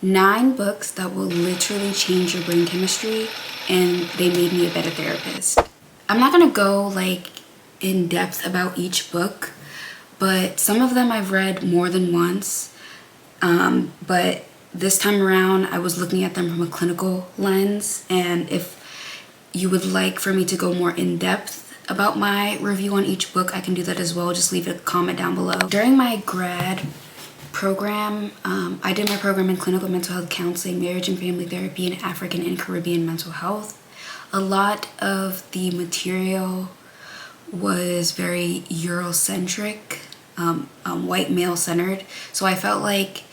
9 books that will literally change your brain chemistry, and they made me a better therapist. I'm not gonna go like in depth about each book, but some of them I've read more than once. But this time around, I was looking at them from a clinical lens, and if you would like for me to go more in depth about my review on each book, I can do that as well. Just leave a comment down below. During my grad program, I did my program in clinical mental health counseling, marriage and family therapy, and African and Caribbean mental health. A lot of the material was very Eurocentric, white male centered. So I felt like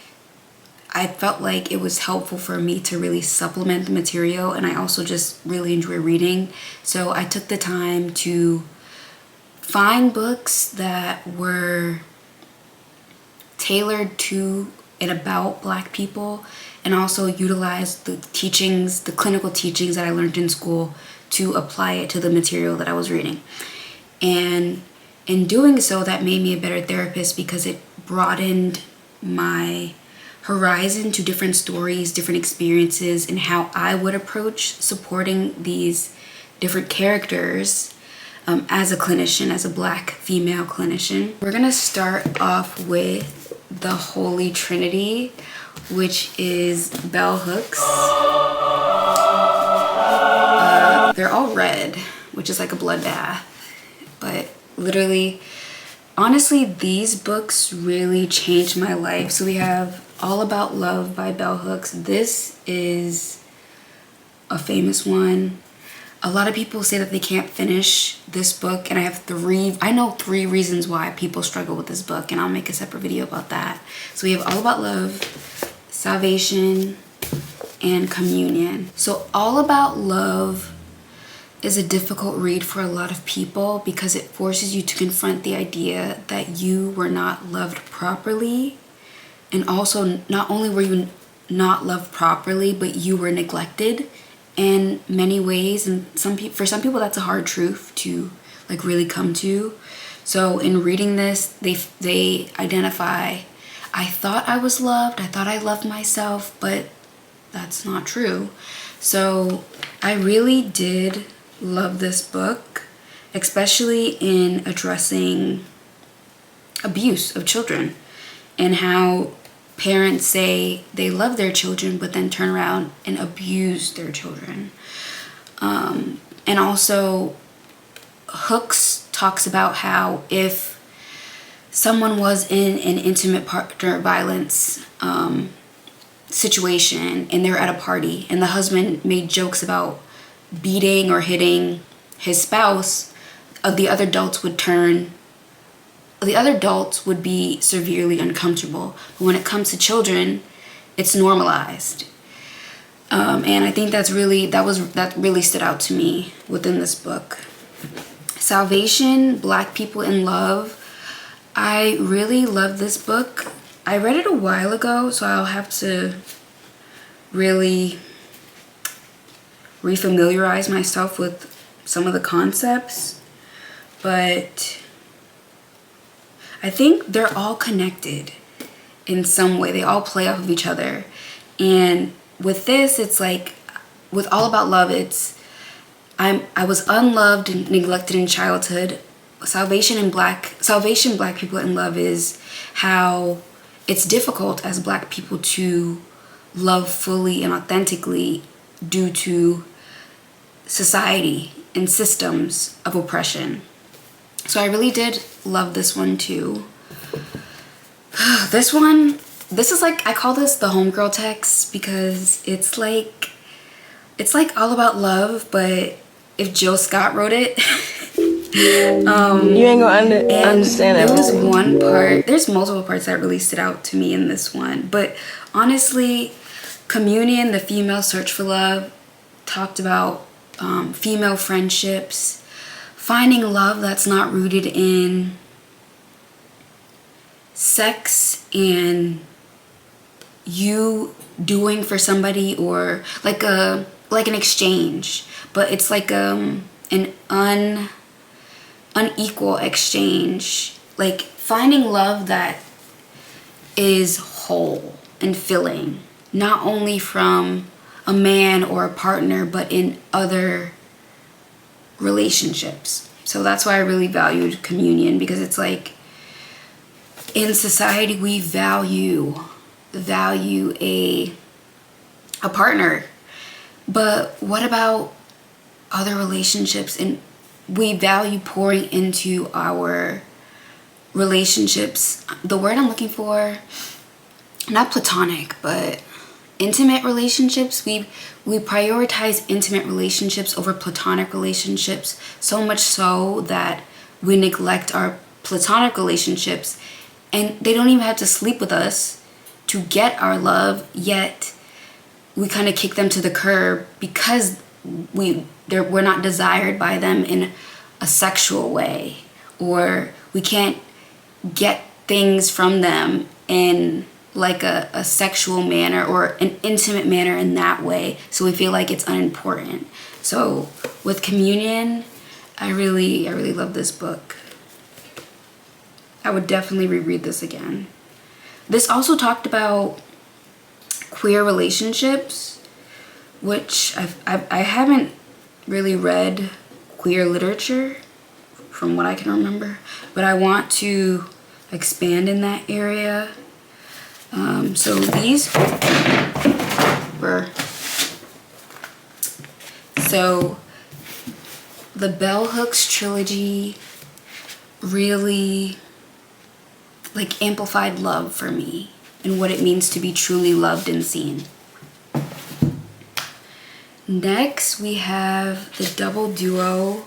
it was helpful for me to really supplement the material, and I also just really enjoy reading. So I took the time to find books that were tailored to and about Black people, and also utilize the teachings, the clinical teachings that I learned in school to apply it to the material that I was reading. And in doing so, that made me a better therapist because it broadened my horizon to different stories, different experiences, and how I would approach supporting these different characters as a clinician, as a Black female clinician. We're gonna start off with the Holy Trinity, which is bell hooks. They're all red, which is like a bloodbath, but literally, honestly, these books really changed my life. So we have All About Love by Bell Hooks. This is a famous one. A lot of people say that they can't finish this book, and I know three reasons why people struggle with this book, and I'll make a separate video about that. So we have All About Love, Salvation, and Communion. So All About Love is a difficult read for a lot of people because it forces you to confront the idea that you were not loved properly, and also not only were you not loved properly, but you were neglected in many ways. And for some people that's a hard truth to like really come to. So in reading this, they identify, I thought I was loved, I thought I loved myself, but that's not true. So I really did love this book, especially in addressing abuse of children and how parents say they love their children but then turn around and abuse their children. And also Hooks talks about how if someone was in an intimate partner violence situation and they're at a party and the husband made jokes about beating or hitting his spouse, the other adults would be severely uncomfortable. But when it comes to children, it's normalized. And I think that really stood out to me within this book. Salvation, Black People in Love. I really love this book. I read it a while ago, so I'll have to really refamiliarize myself with some of the concepts. But I think they're all connected in some way. They all play off of each other. And with this, it's like, with All About Love, I was unloved and neglected in childhood. Salvation, Black People in Love is how it's difficult as Black people to love fully and authentically due to society and systems of oppression. So I really did love this one too. This is like, I call this the homegirl text because it's like All About Love, but if Jill Scott wrote it. You ain't gonna understand it. There was one part, there's multiple parts that really stood out to me in this one, but honestly, Communion, the female search for love, talked about female friendships, finding love that's not rooted in sex and you doing for somebody, or like an exchange, but it's like an unequal exchange. Like finding love that is whole and filling not only from a man or a partner, but in other relationships. So that's why I really valued communion, because it's like in society we value a partner, but what about other relationships? And we value pouring into our relationships. The word I'm looking for, not platonic, but intimate relationships. We prioritize intimate relationships over platonic relationships, so much so that we neglect our platonic relationships, and they don't even have to sleep with us to get our love, yet we kind of kick them to the curb because we're not desired by them in a sexual way, or we can't get things from them in like a sexual manner or an intimate manner in that way, so we feel like it's unimportant. So with communion, I really love this book. I would definitely reread this again. This also talked about queer relationships, which I haven't really read queer literature from what I can remember, but I want to expand in that area. So these were, so the Bell Hooks trilogy really like amplified love for me and what it means to be truly loved and seen. Next we have the double duo,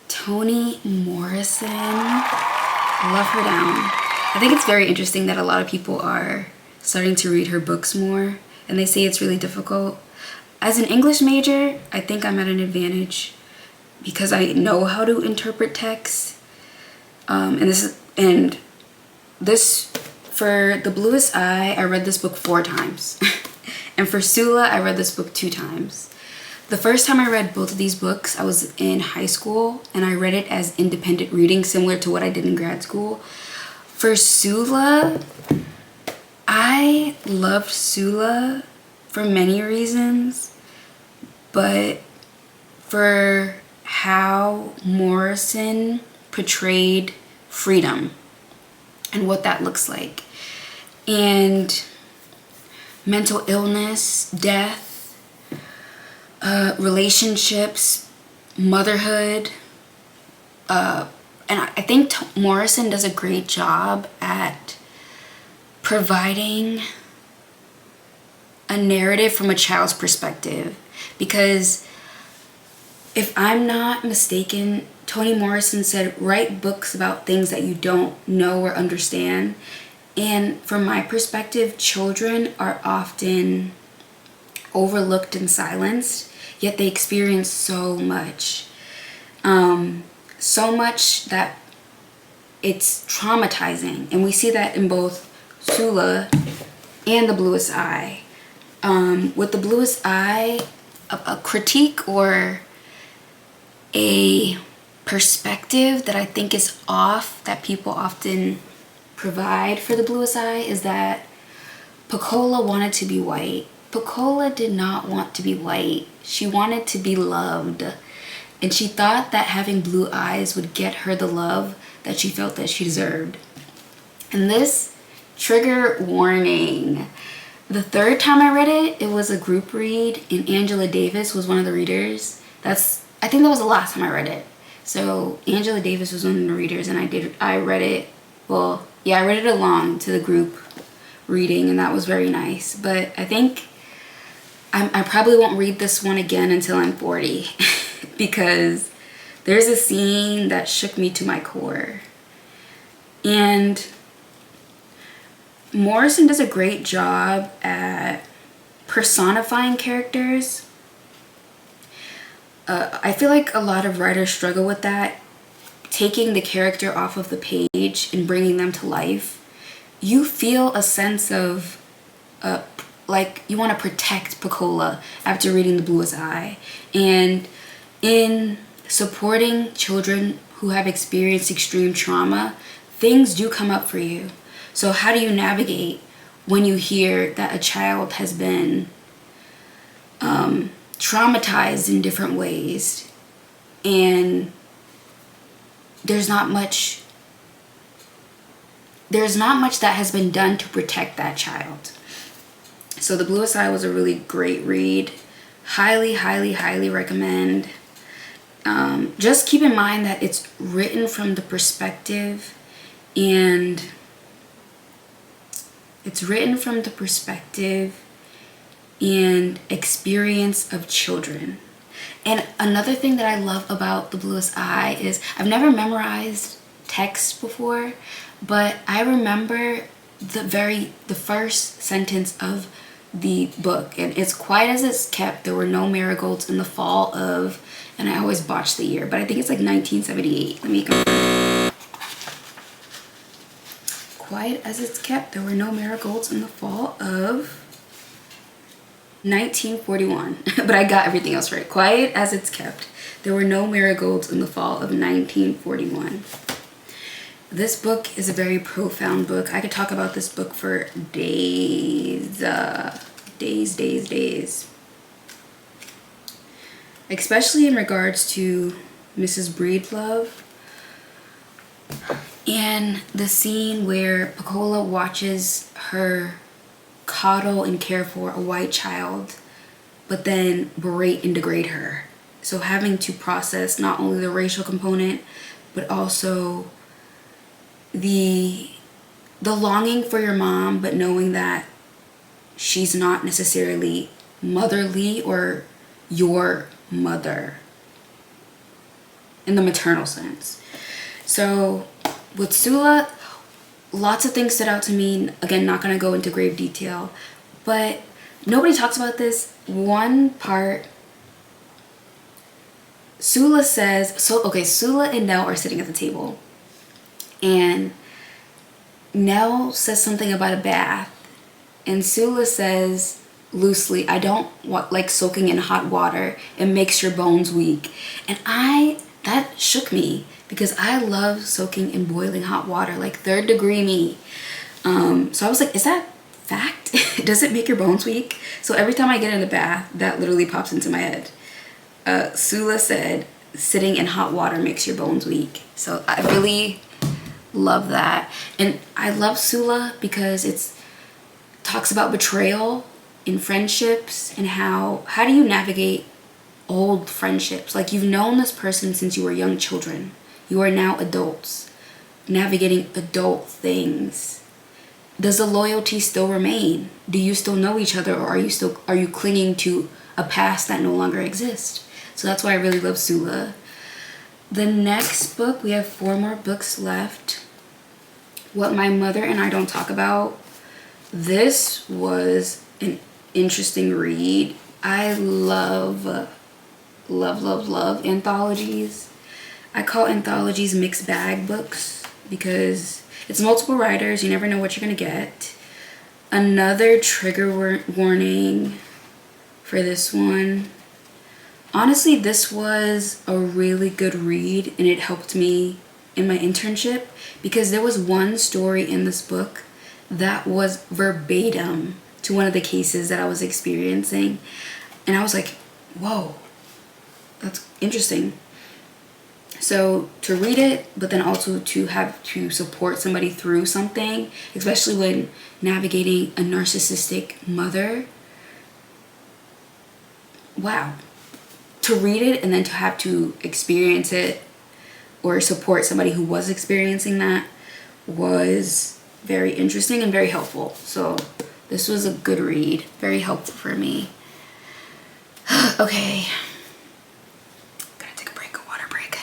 Toni Morrison, love her down. I think it's very interesting that a lot of people are starting to read her books more, and they say it's really difficult. As an English major, I think I'm at an advantage because I know how to interpret text. And this for The Bluest Eye, I read this book 4 times. And for Sula, I read this book 2 times. The first time I read both of these books, I was in high school, and I read it as independent reading, similar to what I did in grad school. For Sula, I loved Sula for many reasons, but for how Morrison portrayed freedom and what that looks like, and mental illness, death, relationships, motherhood, and I think Morrison does a great job at providing a narrative from a child's perspective, because if I'm not mistaken, Toni Morrison said, write books about things that you don't know or understand. And from my perspective, children are often overlooked and silenced, yet they experience so much. So much that it's traumatizing. And we see that in both Sula and The Bluest Eye. With The Bluest Eye, a critique or a perspective that I think is off that people often provide for The Bluest Eye is that Pecola wanted to be white. Pecola did not want to be white. She wanted to be loved. And she thought that having blue eyes would get her the love that she felt that she deserved. And this, trigger warning. The third time I read it, it was a group read, and Angela Davis was one of the readers. I think that was the last time I read it. So Angela Davis was one of the readers, and I read it along to the group reading, and that was very nice. But I think I probably won't read this one again until I'm 40 because there's a scene that shook me to my core. And Morrison does a great job at personifying characters. I feel like a lot of writers struggle with that, taking the character off of the page and bringing them to life. You feel a sense of like you want to protect Pecola after reading The Bluest Eye. And in supporting children who have experienced extreme trauma, things do come up for you. So how do you navigate when you hear that a child has been traumatized in different ways, and there's not much that has been done to protect that child. So The Bluest Eye was a really great read. Highly, highly, highly recommend. Just keep in mind that it's written from the perspective and experience of children. And another thing that I love about The Bluest Eye is I've never memorized text before, but I remember the first sentence of the book, and it's quiet as it's kept. There were no marigolds in the fall of, and I always botch the year, but I think it's like 1978. Let me confirm. Quiet as it's kept. There were no marigolds in the fall of 1941. But I got everything else right. Quiet as it's kept. There were no marigolds in the fall of 1941. This book is a very profound book. I could talk about this book for days. Days. Especially in regards to Mrs. Breedlove. And the scene where Pecola watches her coddle and care for a white child, but then berate and degrade her. So having to process not only the racial component, but also the longing for your mom, but knowing that she's not necessarily motherly or your mother in the maternal sense. So with Sula, lots of things stood out to me. Again, not going to go into grave detail, but nobody talks about this one part. Sula says, Sula and Nell are sitting at the table, and Nell says something about a bath, and Sula says loosely, I don't like soaking in hot water. It makes your bones weak. And that shook me, because I love soaking in boiling hot water, like 3rd degree me. So I was like, is that fact? Does it make your bones weak? So every time I get in the bath, that literally pops into my head. Sula said, sitting in hot water makes your bones weak. So I really love that. And I love Sula because it talks about betrayal in friendships, and how do you navigate old friendships? Like, you've known this person since you were young children. You are now adults, navigating adult things. Does the loyalty still remain? Do you still know each other, or are you clinging to a past that no longer exists? So that's why I really love Sula. The next book, we have 4 more books left. What My Mother and I Don't Talk About. This was an interesting read. I love anthologies. I call anthologies mixed bag books because it's multiple writers. You never know what you're going to get. Another trigger warning for this one. Honestly, this was a really good read, and it helped me in my internship, because there was one story in this book that was verbatim to one of the cases that I was experiencing. And I was like, whoa, that's interesting. So to read it, but then also to have to support somebody through something, especially when navigating a narcissistic mother. Wow. To read it and then to have to experience it or support somebody who was experiencing that was very interesting and very helpful. So this was a good read, very helpful for me. Okay. Gonna take a water break.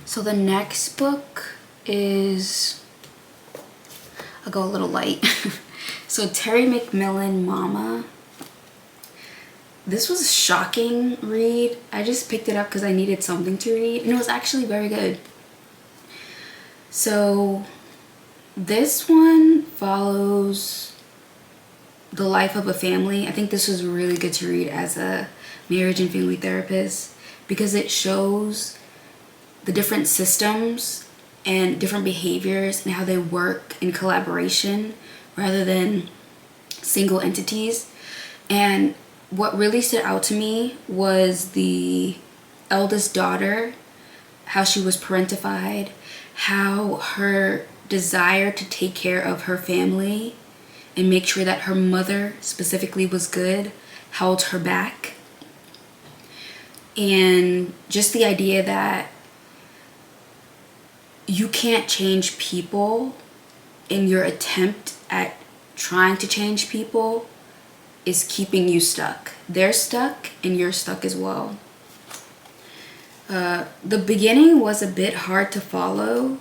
So the next book is, I'll go a little light. So Terry McMillan, Mama. This was a shocking read. I just picked it up because I needed something to read, and it was actually very good. So this one follows the life of a family. I think this was really good to read as a marriage and family therapist, because it shows the different systems and different behaviors and how they work in collaboration rather than single entities. And what really stood out to me was the eldest daughter, how she was parentified, how her desire to take care of her family and make sure that her mother specifically was good held her back. And just the idea that you can't change people, and your attempt at trying to change people is keeping you stuck. They're stuck and you're stuck as well. The beginning was a bit hard to follow,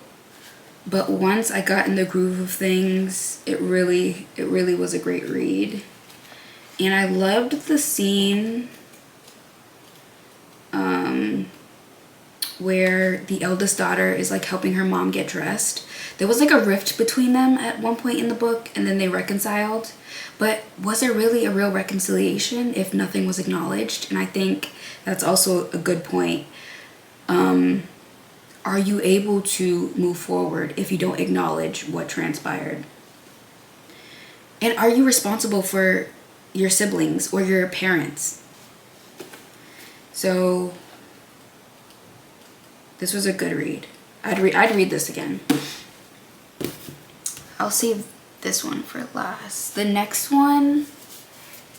but once I got in the groove of things, it really was a great read. And I loved the scene where the eldest daughter is like helping her mom get dressed. There was like a rift between them at one point in the book, and then they reconciled. But was there really a real reconciliation if nothing was acknowledged? And I think that's also a good point. Are you able to move forward if you don't acknowledge what transpired? And are you responsible for your siblings or your parents? So this was a good read. I'd read this again. I'll save this one for last. The next one,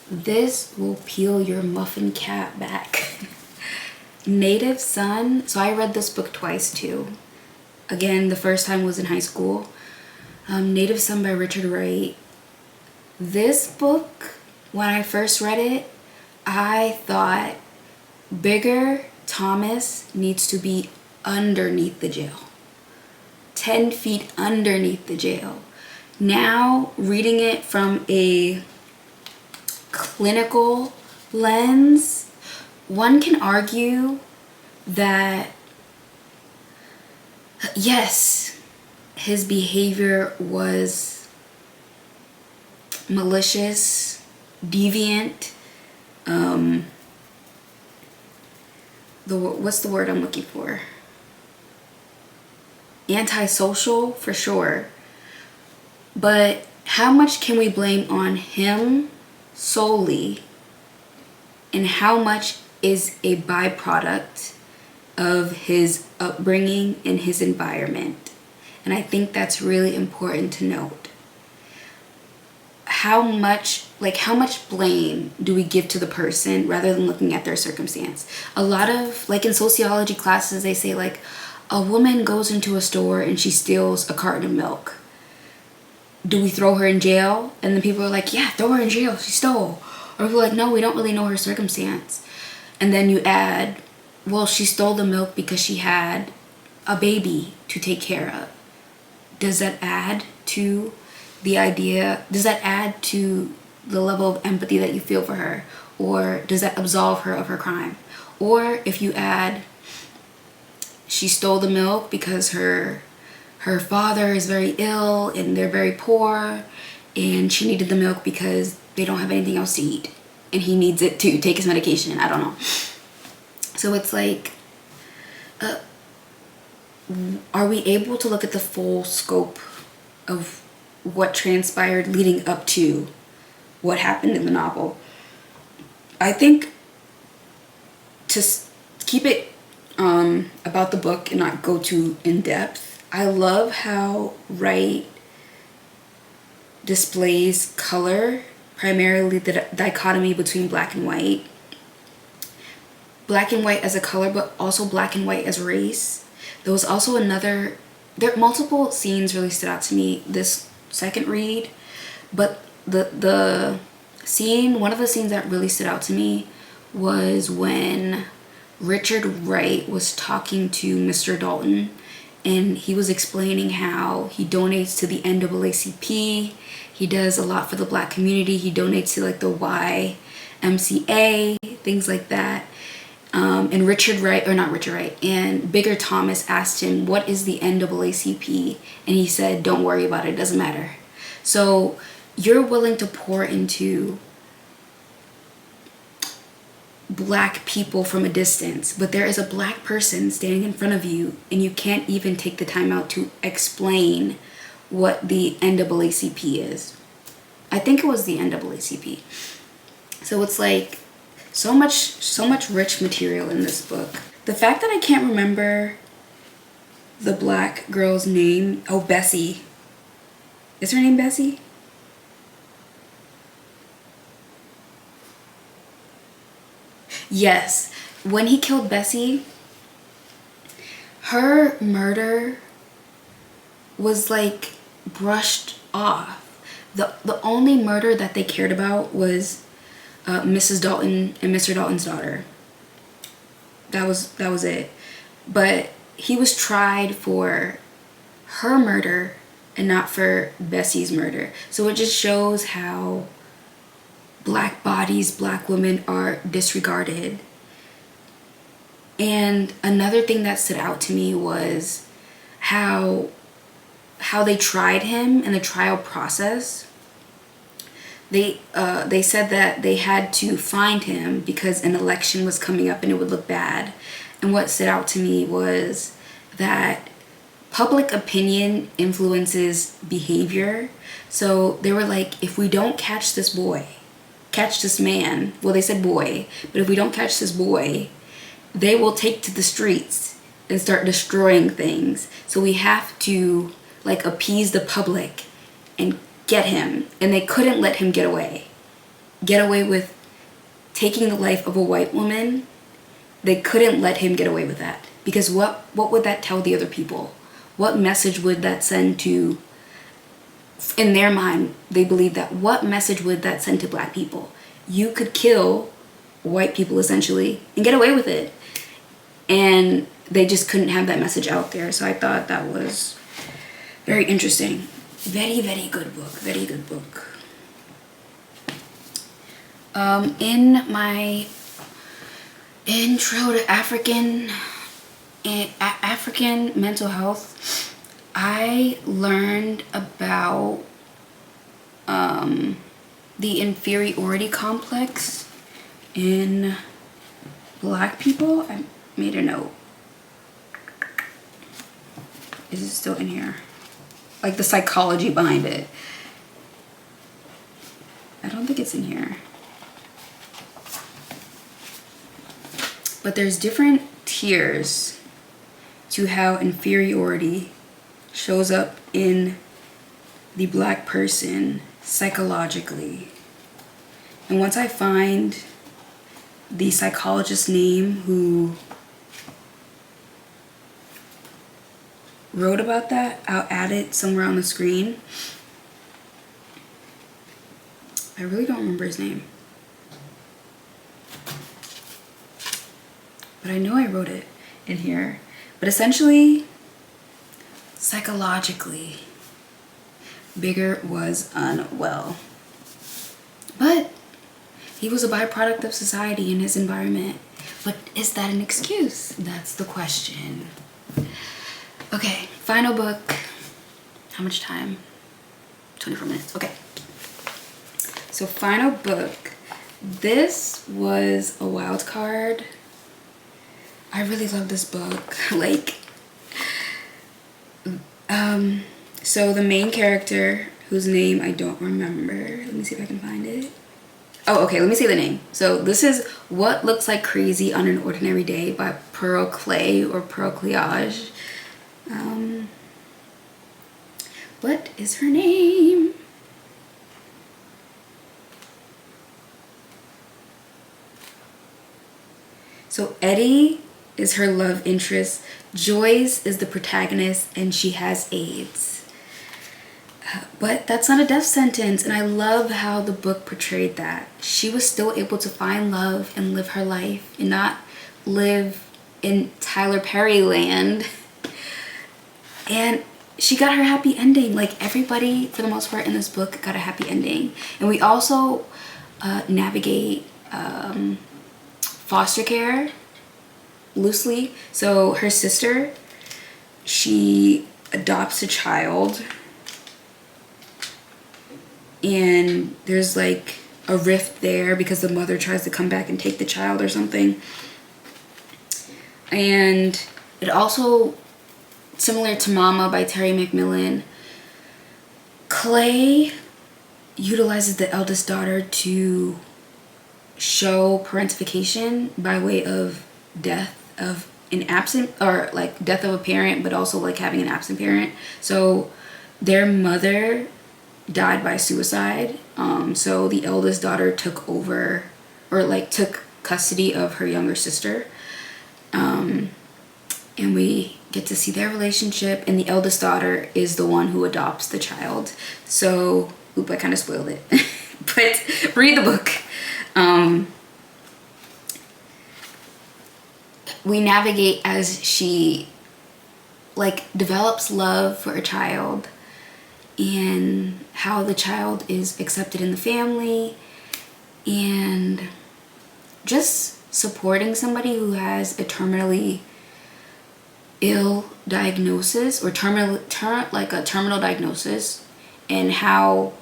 this will peel your muffin cap back. Native Son. So I read this book twice too. Again, the first time was in high school. Native Son by Richard Wright. This book, when I first read it, I thought Bigger Thomas needs to be underneath the jail. 10 feet underneath the jail. Now, reading it from a clinical lens, one can argue that, yes, his behavior was malicious, deviant, what's the word I'm looking for? Antisocial, for sure. But how much can we blame on him solely, and how much is a byproduct of his upbringing and his environment? And I think that's really important to note. How much blame do we give to the person rather than looking at their circumstance? A lot of, like in sociology classes, they say like, a woman goes into a store and she steals a carton of milk. Do we throw her in jail? And then people are like, yeah, throw her in jail, she stole. Or people are like, no, we don't really know her circumstance. And then you add, well, she stole the milk because she had a baby to take care of. Does that add to the idea? Does that add to the level of empathy that you feel for her? Or does that absolve her of her crime? Or if you add, she stole the milk because her father is very ill and they're very poor, and she needed the milk because they don't have anything else to eat and he needs it to take his medication. I don't know. So it's like, are we able to look at the full scope of what transpired leading up to what happened in the novel? I think to keep it about the book and not go too in depth, I love how Wright displays color, primarily the dichotomy between black and white. Black and white as a color, but also black and white as race. There was also multiple scenes really stood out to me this second read, but one of the scenes that really stood out to me was when Richard Wright was talking to Mr. Dalton, and he was explaining how he donates to the NAACP. He does a lot for the black community. He donates to like the YMCA, things like that. And and Bigger Thomas asked him, what is the NAACP? And he said, don't worry about it, it doesn't matter. So you're willing to pour into black people from a distance, but there is a black person standing in front of you and you can't even take the time out to explain what the NAACP is. I think it was the NAACP. So it's like so much rich material in this book. The fact that I can't remember the black girl's name. Oh, Bessie. Is her name Bessie? Yes. When he killed Bessie, her murder was like brushed off. The only murder that they cared about was Mrs. Dalton and Mr. Dalton's daughter. That was it. But he was tried for her murder and not for Bessie's murder. So it just shows how black bodies, black women are disregarded. And another thing that stood out to me was how they tried him in the trial process. They said that they had to find him because an election was coming up and it would look bad. And what stood out to me was that public opinion influences behavior. So they were like, if we don't catch this man, well, they said boy, but if we don't catch this boy, they will take to the streets and start destroying things. So we have to like appease the public and get him. And they couldn't let him get away with taking the life of a white woman. They couldn't let him get away with that, because what would that tell the other people? What message would that send to, in their mind, they believe that, what message would that send to black people? You could kill white people essentially and get away with it. And they just couldn't have that message out there. So I thought that was very interesting. Very, very good book. Very good book. In my intro to African mental health, I learned about the inferiority complex in black people. I made a note. Is it still in here? Like the psychology behind it. I don't think it's in here. But there's different tiers to how inferiority shows up in the black person psychologically. And once I find the psychologist's name who wrote about that, I'll add it somewhere on the screen. I really don't remember his name, but I know I wrote it in here. But essentially, psychologically, Bigger was unwell. But he was a byproduct of society and his environment. But is that an excuse? That's the question. Okay, final book. How much time? 24 minutes. Okay. So final book. This was a wild card. I really love this book. So the main character, whose name I don't remember. Let me see if I can find it. Oh, okay, let me say the name. So this is What Looks Like Crazy on an Ordinary Day by Pearl Clay or Pearl Cleage. What is her name? So Eddie is her love interest. Joyce is the protagonist and she has AIDS. But that's not a death sentence, and I love how the book portrayed that. She was still able to find love and live her life and not live in Tyler Perry land. And she got her happy ending. Like everybody, for the most part in this book, got a happy ending. And we also navigate foster care loosely. So her sister, she adopts a child. And there's like a rift there because the mother tries to come back and take the child or something. And it also, similar to Mama by Terry McMillan, Clay utilizes the eldest daughter to show parentification by way of death of an absent, or like death of a parent, but also like having an absent parent. So their mother died by suicide. So the eldest daughter took over, or like took custody of her younger sister. And we get to see their relationship, and the eldest daughter is the one who adopts the child. So, oop, I kind of spoiled it. But read the book. We navigate as she like develops love for a child, and how the child is accepted in the family, and just supporting somebody who has a terminally ill diagnosis, or terminal diagnosis, and how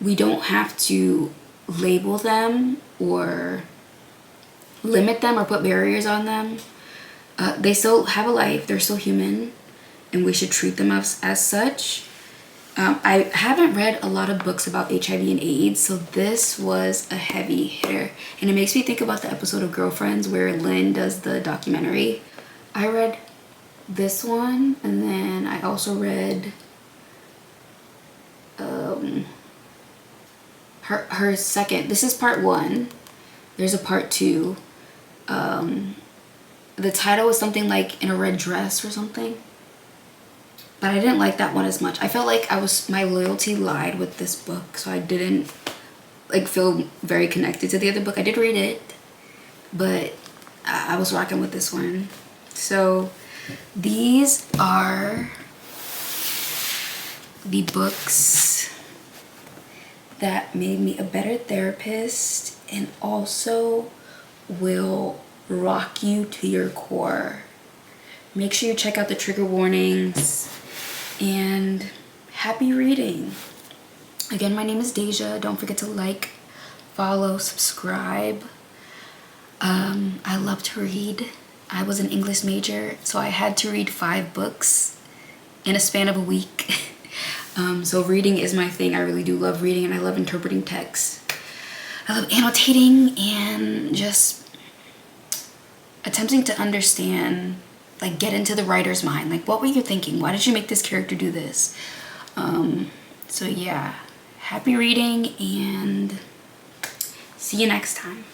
we don't have to label them or limit them or put barriers on them. They still have a life, they're still human, and we should treat them as such. I haven't read a lot of books about HIV and AIDS, so this was a heavy hitter. And it makes me think about the episode of Girlfriends where Lynn does the documentary. I read this one, and then I also read her second. This is part 1. There's a part 2. The title was something like In a Red Dress or something. But I didn't like that one as much. I felt like my loyalty lied with this book, so I didn't like feel very connected to the other book. I did read it, but I was rocking with this one. So these are the books that made me a better therapist, and also will rock you to your core. Make sure you check out the trigger warnings, and happy reading. Again, my name is Dasia. Don't forget to like, follow, subscribe. I love to read. I was an English major, so I had to read 5 books in a span of a week. So reading is my thing. I really do love reading, and I love interpreting text. I love annotating and just attempting to understand, like get into the writer's mind. Like, what were you thinking? Why did you make this character do this? So yeah, happy reading, and see you next time.